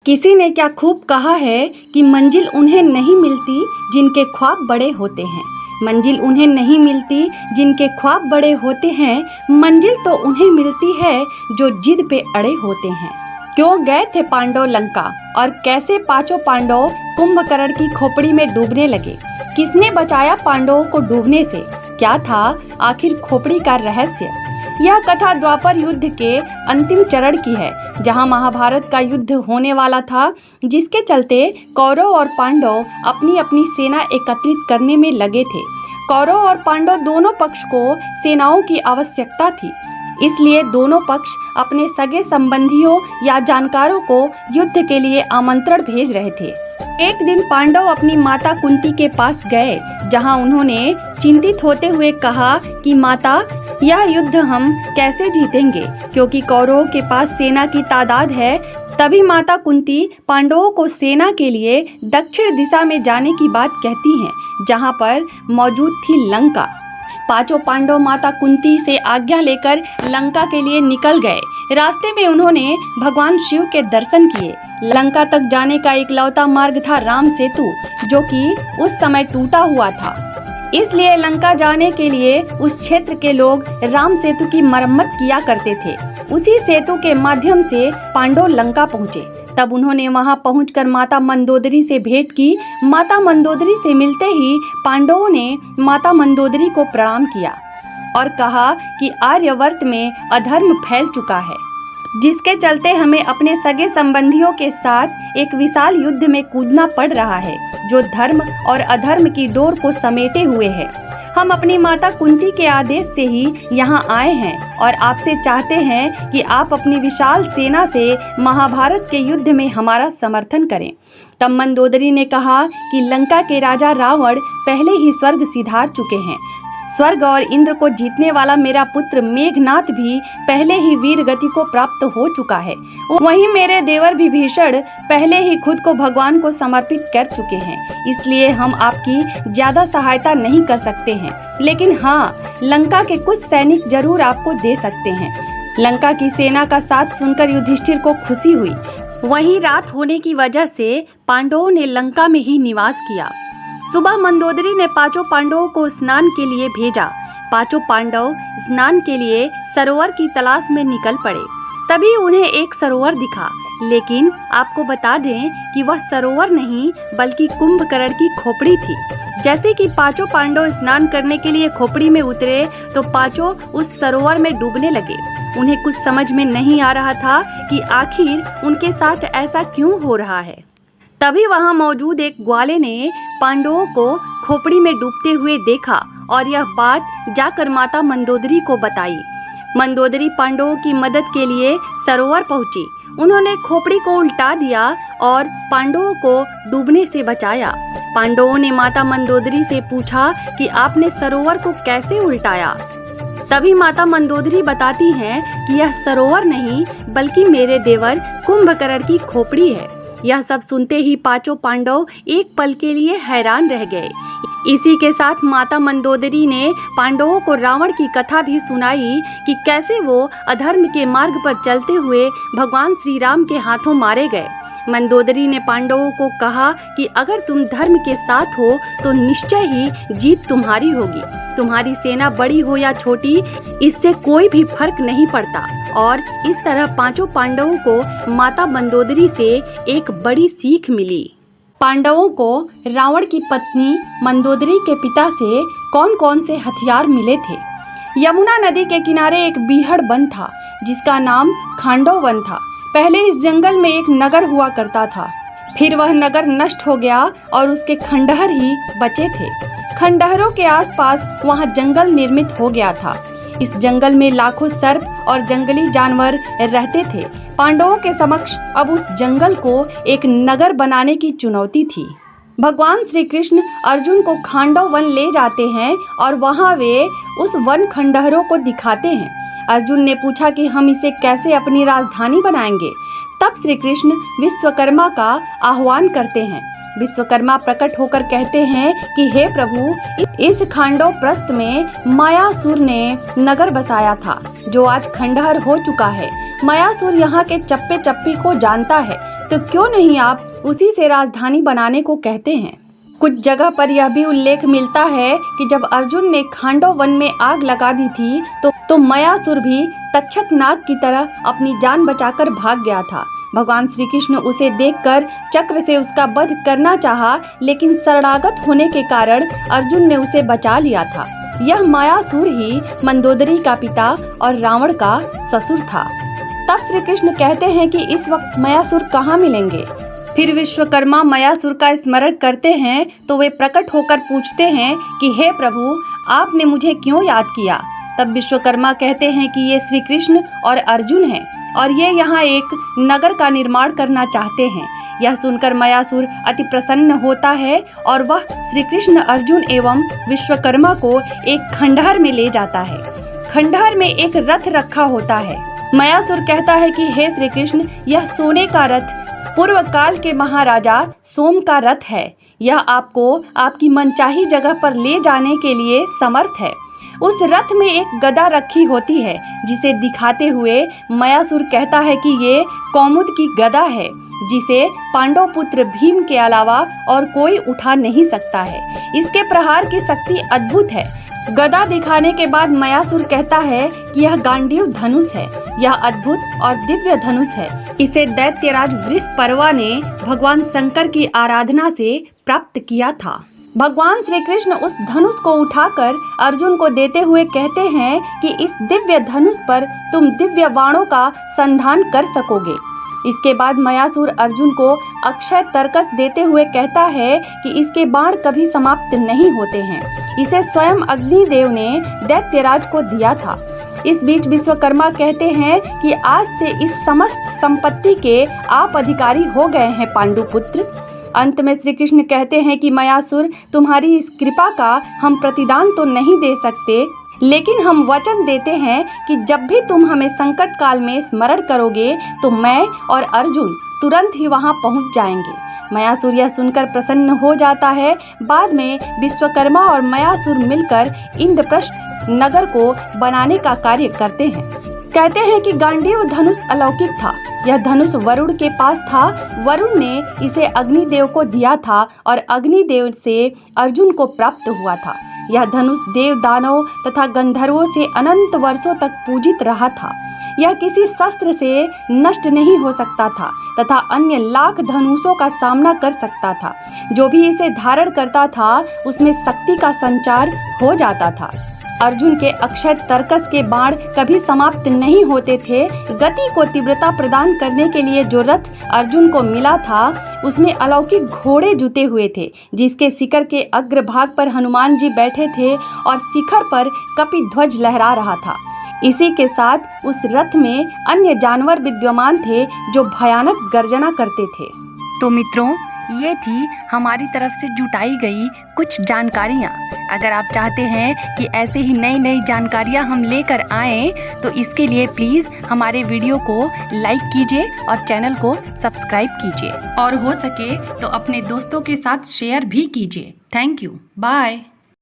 किसी ने क्या खूब कहा है कि मंजिल उन्हें नहीं मिलती जिनके ख्वाब बड़े होते हैं। मंजिल उन्हें नहीं मिलती जिनके ख्वाब बड़े होते हैं, मंजिल तो उन्हें मिलती है जो जिद पे अड़े होते हैं। क्यों गए थे पांडव लंका और कैसे पांचों पांडव कुंभकर्ण की खोपड़ी में डूबने लगे? किसने बचाया पांडवों को डूबने से? क्या था आखिर खोपड़ी का रहस्य? यह कथा द्वापर युद्ध के अंतिम चरण की है, जहां महाभारत का युद्ध होने वाला था, जिसके चलते कौरव और पांडव अपनी अपनी सेना एकत्रित करने में लगे थे। कौरव और पांडव दोनों पक्ष को सेनाओं की आवश्यकता थी, इसलिए दोनों पक्ष अपने सगे संबंधियों या जानकारों को युद्ध के लिए आमंत्रण भेज रहे थे। एक दिन पांडव अपनी माता कुंती के पास गए, जहां उन्होंने चिंतित होते हुए कहा कि माता, यह युद्ध हम कैसे जीतेंगे, क्योंकि कौरवों के पास सेना की तादाद है। तभी माता कुंती पांडवों को सेना के लिए दक्षिण दिशा में जाने की बात कहती हैं, जहां पर मौजूद थी लंका। पांचों पांडव माता कुंती से आज्ञा लेकर लंका के लिए निकल गए। रास्ते में उन्होंने भगवान शिव के दर्शन किए। लंका तक जाने का इकलौता मार्ग था राम सेतु, जो कि उस समय टूटा हुआ था। इसलिए लंका जाने के लिए उस क्षेत्र के लोग राम सेतु की मरम्मत किया करते थे। उसी सेतु के माध्यम से पांडव लंका पहुँचे। तब उन्होंने वहां पहुंचकर माता मंदोदरी से भेंट की। माता मंदोदरी से मिलते ही पांडवों ने माता मंदोदरी को प्रणाम किया और कहा कि आर्यवर्त में अधर्म फैल चुका है, जिसके चलते हमें अपने सगे संबंधियों के साथ एक विशाल युद्ध में कूदना पड़ रहा है, जो धर्म और अधर्म की डोर को समेटे हुए है। हम अपनी माता कुंती के आदेश से ही यहाँ आए हैं और आपसे चाहते हैं कि आप अपनी विशाल सेना से महाभारत के युद्ध में हमारा समर्थन करें। तब मंदोदरी ने कहा कि लंका के राजा रावण पहले ही स्वर्ग सिधार चुके हैं। स्वर्ग और इंद्र को जीतने वाला मेरा पुत्र मेघनाथ भी पहले ही वीर गति को प्राप्त हो चुका है। वहीं मेरे देवर विभीषण पहले ही खुद को भगवान को समर्पित कर चुके हैं। इसलिए हम आपकी ज्यादा सहायता नहीं कर सकते हैं, लेकिन हाँ, लंका के कुछ सैनिक जरूर आपको दे सकते हैं। लंका की सेना का साथ सुनकर युधिष्ठिर को खुशी हुई। वहीं रात होने की वजह से पांडवों ने लंका में ही निवास किया। सुबह मंदोदरी ने पांचों पांडवों को स्नान के लिए भेजा। पांचों पांडव स्नान के लिए सरोवर की तलाश में निकल पड़े। तभी उन्हें एक सरोवर दिखा, लेकिन आपको बता दें कि वह सरोवर नहीं बल्कि कुंभकर्ण की खोपड़ी थी। जैसे कि पांचों पांडव स्नान करने के लिए खोपड़ी में उतरे तो पांचों उस सरोवर में डूबने लगे। उन्हें कुछ समझ में नहीं आ रहा था कि आखिर उनके साथ ऐसा क्यों हो रहा है। तभी वहां मौजूद एक ग्वाले ने पांडवों को खोपड़ी में डूबते हुए देखा और यह बात जाकर माता मंदोदरी को बताई। मंदोदरी पांडवों की मदद के लिए सरोवर पहुंची। उन्होंने खोपड़ी को उल्टा दिया और पांडवों को डूबने से बचाया। पांडवों ने माता मंदोदरी से पूछा कि आपने सरोवर को कैसे उल्टाया। तभी माता मंदोदरी बताती हैं कि यह सरोवर नहीं बल्कि मेरे देवर कुंभकर्ण की खोपड़ी है। यह सब सुनते ही पांचों पांडव एक पल के लिए हैरान रह गए। इसी के साथ माता मंदोदरी ने पांडवों को रावण की कथा भी सुनाई कि कैसे वो अधर्म के मार्ग पर चलते हुए भगवान श्री राम के हाथों मारे गए। मंदोदरी ने पांडवों को कहा कि अगर तुम धर्म के साथ हो तो निश्चय ही जीत तुम्हारी होगी। तुम्हारी सेना बड़ी हो या छोटी, इससे कोई भी फर्क नहीं पड़ता। और इस तरह पांचों पांडवों को माता मंदोदरी से एक बड़ी सीख मिली। पांडवों को रावण की पत्नी मंदोदरी के पिता से कौन कौन से हथियार मिले थे? यमुना नदी के किनारे एक बीहड़ वन था, जिसका नाम खांडव वन था। पहले इस जंगल में एक नगर हुआ करता था, फिर वह नगर नष्ट हो गया और उसके खंडहर ही बचे थे। खंडहरों के आसपास वहां जंगल निर्मित हो गया था। इस जंगल में लाखों सर्प और जंगली जानवर रहते थे। पांडवों के समक्ष अब उस जंगल को एक नगर बनाने की चुनौती थी। भगवान श्री कृष्ण अर्जुन को खांडव वन ले जाते हैं और वहां वे उस वन खंडहरों को दिखाते हैं। अर्जुन ने पूछा कि हम इसे कैसे अपनी राजधानी बनाएंगे। तब श्री कृष्ण विश्वकर्मा का आह्वान करते हैं। विश्वकर्मा प्रकट होकर कहते हैं कि हे प्रभु, इस खांडव प्रस्थ में मायासुर ने नगर बसाया था, जो आज खंडहर हो चुका है। मयासुर यहाँ के चप्पे चप्पी को जानता है, तो क्यों नहीं आप उसी से राजधानी बनाने को कहते हैं। कुछ जगह पर यह भी उल्लेख मिलता है कि जब अर्जुन ने खांडव वन में आग लगा दी थी तो मयासुर भी तक्षक नाग की तरह अपनी जान बचाकर भाग गया था। भगवान श्री कृष्ण उसे देखकर चक्र से उसका वध करना चाहा, लेकिन शरणागत होने के कारण अर्जुन ने उसे बचा लिया था। यह मयासुर ही मंदोदरी का पिता और रावण का ससुर था। तब श्री कृष्ण कहते हैं कि इस वक्त मयासुर कहाँ मिलेंगे। फिर विश्वकर्मा मयासुर का स्मरण करते हैं तो वे प्रकट होकर पूछते हैं कि हे प्रभु, आपने मुझे क्यों याद किया। तब विश्वकर्मा कहते हैं कि ये श्री कृष्ण और अर्जुन हैं और ये यहाँ एक नगर का निर्माण करना चाहते हैं। यह सुनकर मयासुर अति प्रसन्न होता है और वह श्री कृष्ण, अर्जुन एवं विश्वकर्मा को एक खंडहर में ले जाता है। खंडहर में एक रथ रखा होता है। मयासुर कहता है कि हे श्री कृष्ण, यह सोने का रथ पूर्व काल के महाराजा सोम का रथ है। यह आपको आपकी मनचाही जगह पर ले जाने के लिए समर्थ है। उस रथ में एक गदा रखी होती है, जिसे दिखाते हुए मयासुर कहता है कि ये कौमुद की गदा है, जिसे पांडव पुत्र भीम के अलावा और कोई उठा नहीं सकता है। इसके प्रहार की शक्ति अद्भुत है। गदा दिखाने के बाद मयासुर कहता है कि यह गांडीव धनुष है। यह अद्भुत और दिव्य धनुष है। इसे दैत्यराज वृषपर्वा ने भगवान शंकर की आराधना से प्राप्त किया था। भगवान श्री कृष्ण उस धनुष को उठाकर अर्जुन को देते हुए कहते हैं कि इस दिव्य धनुष पर तुम दिव्य बाणों का संधान कर सकोगे। इसके बाद मयासुर अर्जुन को अक्षय तर्कस देते हुए कहता है कि इसके बाण कभी समाप्त नहीं होते हैं। इसे स्वयं अग्निदेव ने दैत्यराज को दिया था। इस बीच विश्वकर्मा कहते हैं कि आज से इस समस्त संपत्ति के आप अधिकारी हो गए हैं पांडुपुत्र। अंत में श्री कृष्ण कहते हैं कि मयासुर, तुम्हारी इस कृपा का हम प्रतिदान तो नहीं दे सकते, लेकिन हम वचन देते हैं कि जब भी तुम हमें संकट काल में स्मरण करोगे तो मैं और अर्जुन तुरंत ही वहां पहुंच जाएंगे। मयासुर यह सुनकर प्रसन्न हो जाता है। बाद में विश्वकर्मा और मयासुर मिलकर इंद्रप्रस्थ नगर को बनाने का कार्य करते हैं। कहते हैं कि गांडीव धनुष अलौकिक था। यह धनुष वरुण के पास था। वरुण ने इसे अग्निदेव को दिया था और अग्निदेव से अर्जुन को प्राप्त हुआ था। यह धनुष देव, दानव तथा गंधर्वों से अनंत वर्षों तक पूजित रहा था। यह किसी शस्त्र से नष्ट नहीं हो सकता था तथा अन्य लाख धनुषों का सामना कर सकता था। जो भी इसे धारण करता था उसमें शक्ति का संचार हो जाता था। अर्जुन के अक्षय तर्कस के बाण कभी समाप्त नहीं होते थे। गति को तीव्रता प्रदान करने के लिए जो रथ अर्जुन को मिला था उसमें अलौकिक घोड़े जुते हुए थे, जिसके शिखर के अग्रभाग पर हनुमान जी बैठे थे और शिखर पर कपिध्वज लहरा रहा था। इसी के साथ उस रथ में अन्य जानवर विद्यमान थे जो भयानक गर्जना करते थे। तो मित्रों, ये थी हमारी तरफ से जुटाई गई कुछ जानकारियाँ। अगर आप चाहते हैं कि ऐसे ही नई नई जानकारियाँ हम लेकर आएँ तो इसके लिए प्लीज़ हमारे वीडियो को लाइक कीजिए और चैनल को सब्सक्राइब कीजिए और हो सके तो अपने दोस्तों के साथ शेयर भी कीजिए। Thank you. बाय।